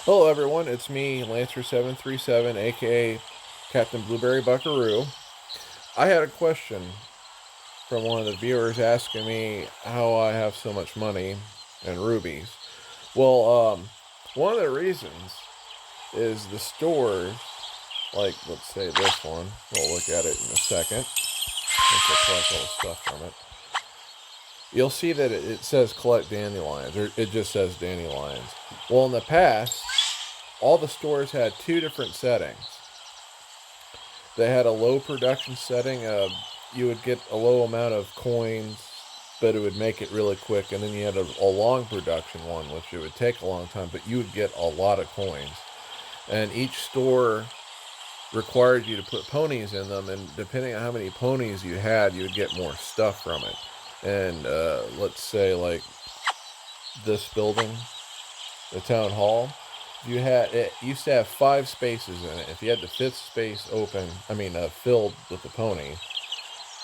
Hello, everyone. It's me, Lancer737, aka Captain Blueberry Buckaroo. I had a question from one of the viewers asking me how I have so much money and rubies. Well, one of the reasons is the stores, like let's say this one. We'll look at it in a second. Once I collect all the stuff from it, you'll see that it says collect dandelions, or it just says dandelions. Well, in the past, all the stores had two different settings. They had a low production setting. You would get a low amount of coins, but it would make it really quick. And then you had a long production one, which it would take a long time, but you would get a lot of coins. And each store required you to put ponies in them, and depending on how many ponies you had, you would get more stuff from it. And let's say like this building, the town hall, you had it used to have 5 spaces in it. If you had the fifth space filled with the pony,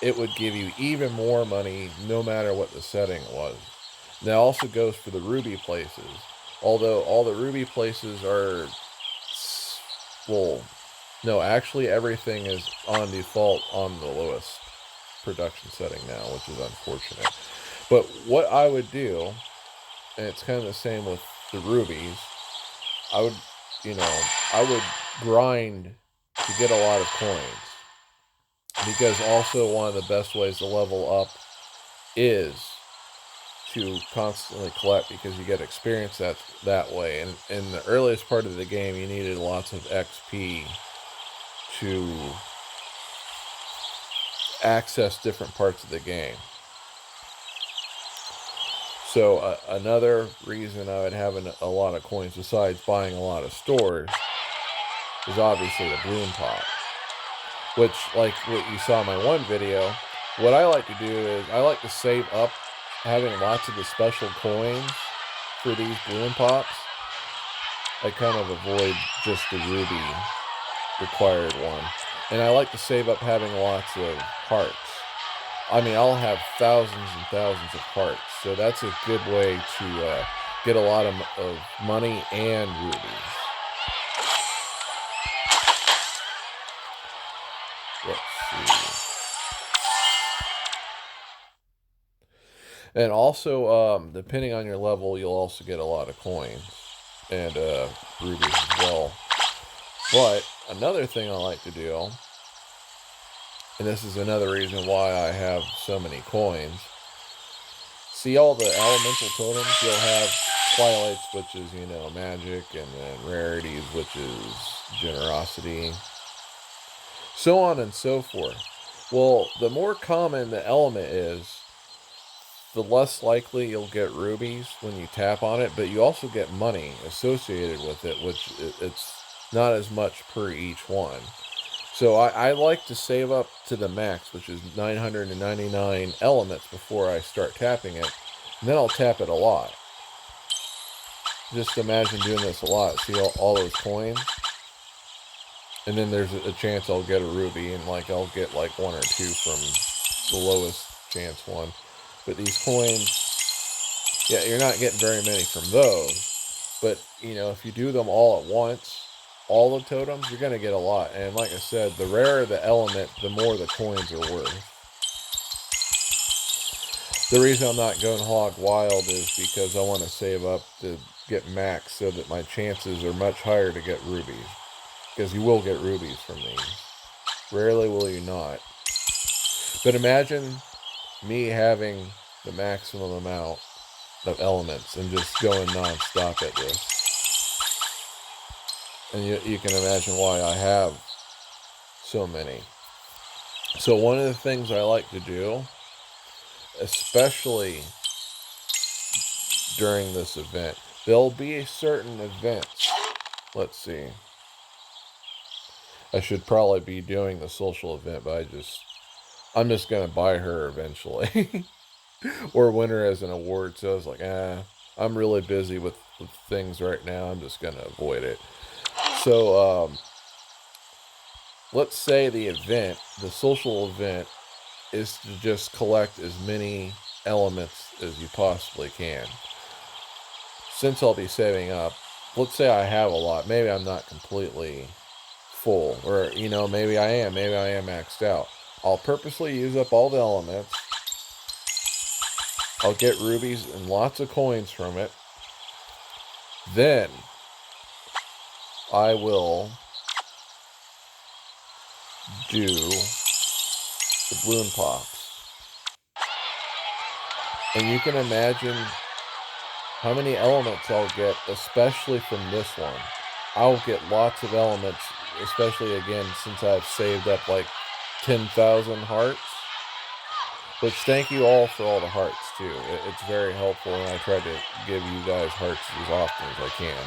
it would give you even more money no matter what the setting was. And that also goes for the ruby places. Although all the ruby places are, well, no, actually everything is on default on the lowest production setting now, which is unfortunate. But what I would do, and it's kind of the same with the rubies, I would, I would grind to get a lot of coins. Because also one of the best ways to level up is to constantly collect, because you get experience that way. And in the earliest part of the game, you needed lots of XP to access different parts of the game. So another reason I would have a lot of coins besides buying a lot of stores is obviously the bloom pop. Which, like what you saw in my one video, what I like to do is I like to save up having lots of the special coins for these bloom pops. I kind of avoid just the ruby required one. And I like to save up having lots of hearts. I mean, I'll have thousands and thousands of hearts. So that's a good way to get a lot of money and rubies. Let's see. And also, depending on your level, you'll also get a lot of coins and rubies as well. But another thing I like to do, and this is another reason why I have so many coins. See all the elemental totems? You'll have twilights, which is, magic, and then rarities, which is generosity, so on and so forth. Well, the more common the element is, the less likely you'll get rubies when you tap on it, but you also get money associated with it, which it's not as much per each one. So I like to save up to the max, which is 999 elements before I start tapping it, and then I'll tap it a lot. Just imagine doing this a lot. See all those coins? And then there's a chance I'll get a ruby, and I'll get like one or two from the lowest chance one. But these coins, yeah, you're not getting very many from those. But, if you do them all at once, all the totems, you're going to get a lot. And like I said, the rarer the element, the more the coins are worth. The reason I'm not going hog wild is because I want to save up to get max so that my chances are much higher to get rubies. Because you will get rubies from these. Rarely will you not. But imagine me having the maximum amount of elements and just going non-stop at this. And you can imagine why I have so many. So one of the things I like to do, especially during this event, there'll be certain events. Let's see. I should probably be doing the social event, but I'm just going to buy her eventually. Or win her as an award. So I was like, I'm really busy with things right now. I'm just going to avoid it. So, let's say the social event, is to just collect as many elements as you possibly can. Since I'll be saving up, let's say I have a lot. Maybe I'm not completely full, or maybe I am. Maybe I am maxed out. I'll purposely use up all the elements. I'll get rubies and lots of coins from it. Then I will do the balloon pops. And you can imagine how many elements I'll get, especially from this one. I'll get lots of elements, especially again since I've saved up like 10,000 hearts. Which thank you all for all the hearts too. It's very helpful, and I try to give you guys hearts as often as I can.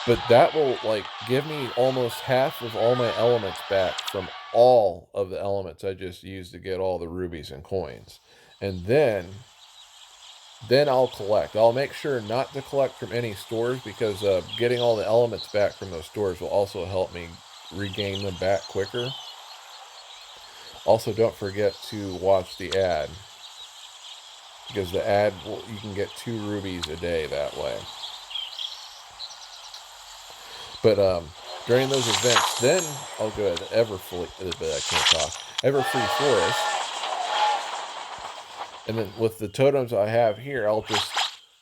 But that will like give me almost half of all my elements back from all of the elements I just used to get all the rubies and coins. And then I'll collect. I'll make sure not to collect from any stores, because getting all the elements back from those stores will also help me regain them back quicker. Also, don't forget to watch the ad, because the ad you can get 2 rubies a day that way. But during those events, then I'll go to Everfree. I can't talk. Everfree Forest, and then with the totems I have here, I'll just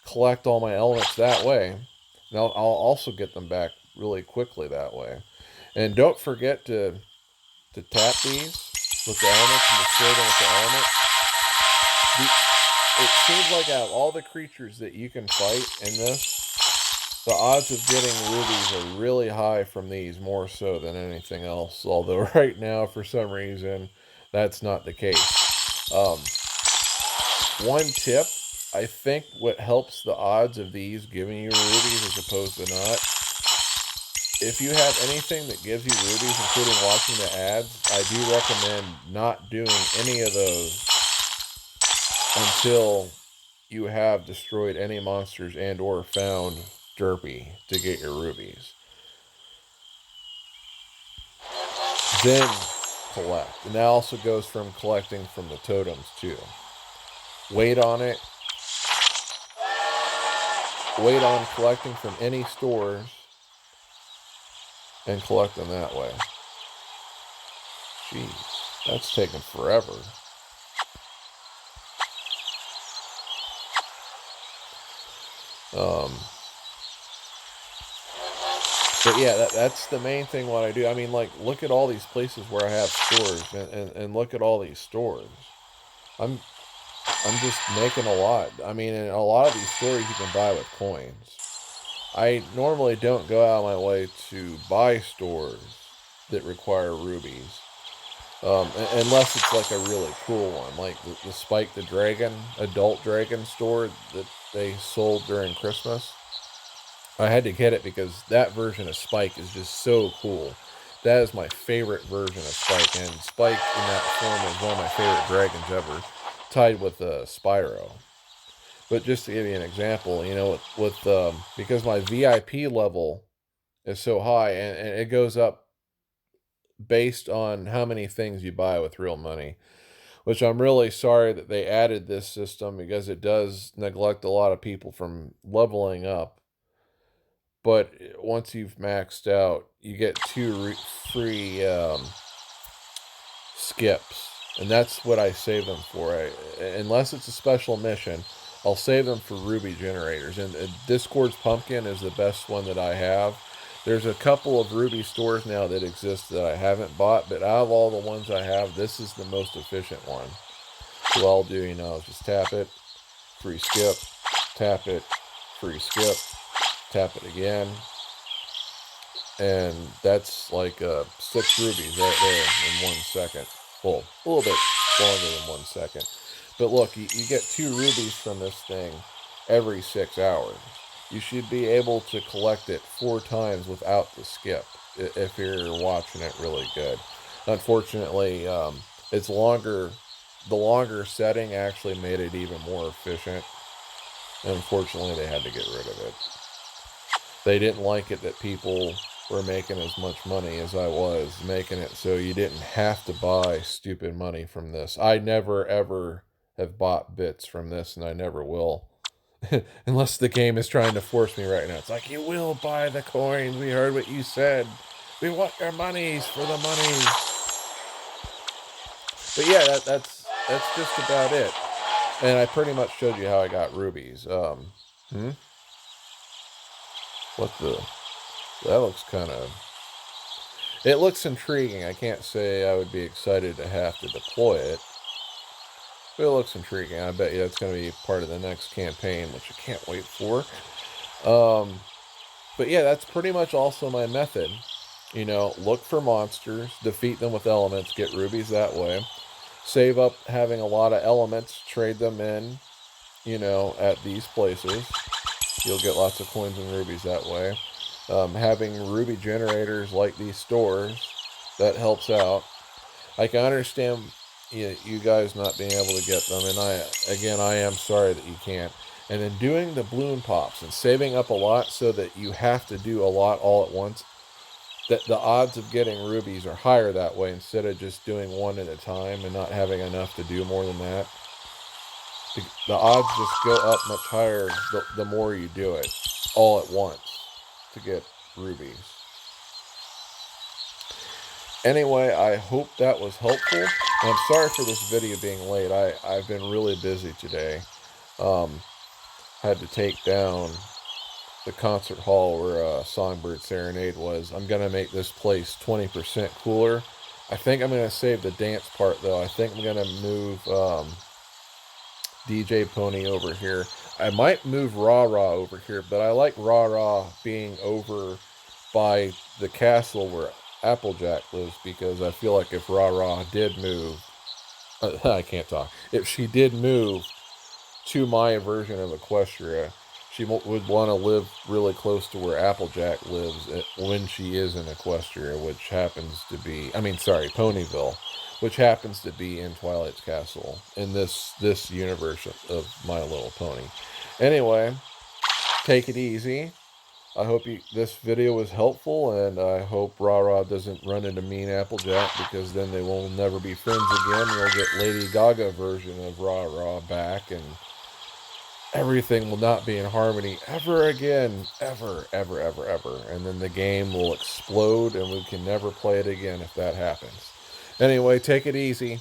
collect all my elements that way. And I'll also get them back really quickly that way. And don't forget to tap these with the elements and destroy them with the elements. It seems like out of all the creatures that you can fight in this, the odds of getting rubies are really high from these, more so than anything else. Although right now, for some reason, that's not the case. One tip, I think what helps the odds of these giving you rubies as opposed to not, if you have anything that gives you rubies, including watching the ads, I do recommend not doing any of those until you have destroyed any monsters and or found Derpy to get your rubies. Then collect. And that also goes from collecting from the totems too. Wait on it. Wait on collecting from any stores and collect them that way. Jeez, that's taking forever. But yeah, that's the main thing what I do. I mean, like, look at all these places where I have stores, and look at all these stores. I'm just making a lot. I mean, in a lot of these stores you can buy with coins. I normally don't go out of my way to buy stores that require rubies. Unless it's like a really cool one, like the Spike the Dragon, adult dragon store that they sold during Christmas. I had to get it because that version of Spike is just so cool. That is my favorite version of Spike, and Spike in that form is one of my favorite dragons ever, tied with Spyro. But just to give you an example, because my VIP level is so high, and it goes up based on how many things you buy with real money, which I'm really sorry that they added this system, because it does neglect a lot of people from leveling up. But once you've maxed out, you get 2 free skips. And that's what I save them for. Unless it's a special mission, I'll save them for ruby generators. And Discord's Pumpkin is the best one that I have. There's a couple of ruby stores now that exist that I haven't bought, but out of all the ones I have, this is the most efficient one. So I'll do, is just tap it, free skip, tap it, free skip, tap it again. And that's like 6 rubies right there in 1 second. Well, a little bit longer than 1 second. But look, you get 2 rubies from this thing every 6 hours. You should be able to collect it 4 times without the skip if you're watching it really good. Unfortunately, it's longer. The longer setting actually made it even more efficient. And unfortunately, they had to get rid of it. They didn't like it that people were making as much money as I was making it, so you didn't have to buy stupid money from this. I never ever have bought bits from this, and I never will. Unless the game is trying to force me right now. It's like, you will buy the coins. We heard what you said. We want your monies for the money. But yeah, that's just about it. And I pretty much showed you how I got rubies. What the? That looks kind of... It looks intriguing. I can't say I would be excited to have to deploy it. But it looks intriguing. I bet you it's going to be part of the next campaign, which I can't wait for. But yeah, that's pretty much also my method. You know, look for monsters, defeat them with elements, get rubies that way. Save up having a lot of elements, trade them in, you know, at these places. You'll get lots of coins and rubies that way. Having ruby generators like these stores, that helps out. I can understand you guys not being able to get them, and I am sorry that you can't. And then doing the balloon pops and saving up a lot so that you have to do a lot all at once. That the odds of getting rubies are higher that way instead of just doing one at a time and not having enough to do more than that. The odds just go up much higher the more you do it all at once to get rubies. Anyway, I hope that was helpful. And I'm sorry for this video being late. I've been really busy today. Had to take down the concert hall where Songbird Serenade was. I'm going to make this place 20% cooler. I think I'm going to save the dance part, though. I think I'm going to move DJ Pony over here. I might move Rah Rah over here, but I like Rah Rah being over by the castle where Applejack lives, because I feel like if Rah Rah did move, I can't talk. If she did move to my version of Equestria, she would want to live really close to where Applejack lives when she is in Equestria, which happens to be, Ponyville, which happens to be in Twilight's Castle, in this universe of My Little Pony. Anyway, take it easy. I hope this video was helpful, and I hope Rah Rah doesn't run into mean Applejack, because then they will never be friends again. We'll get Lady Gaga version of Rah Rah back, and everything will not be in harmony ever again. Ever, ever, ever, ever. And then the game will explode, and we can never play it again if that happens. Anyway, take it easy.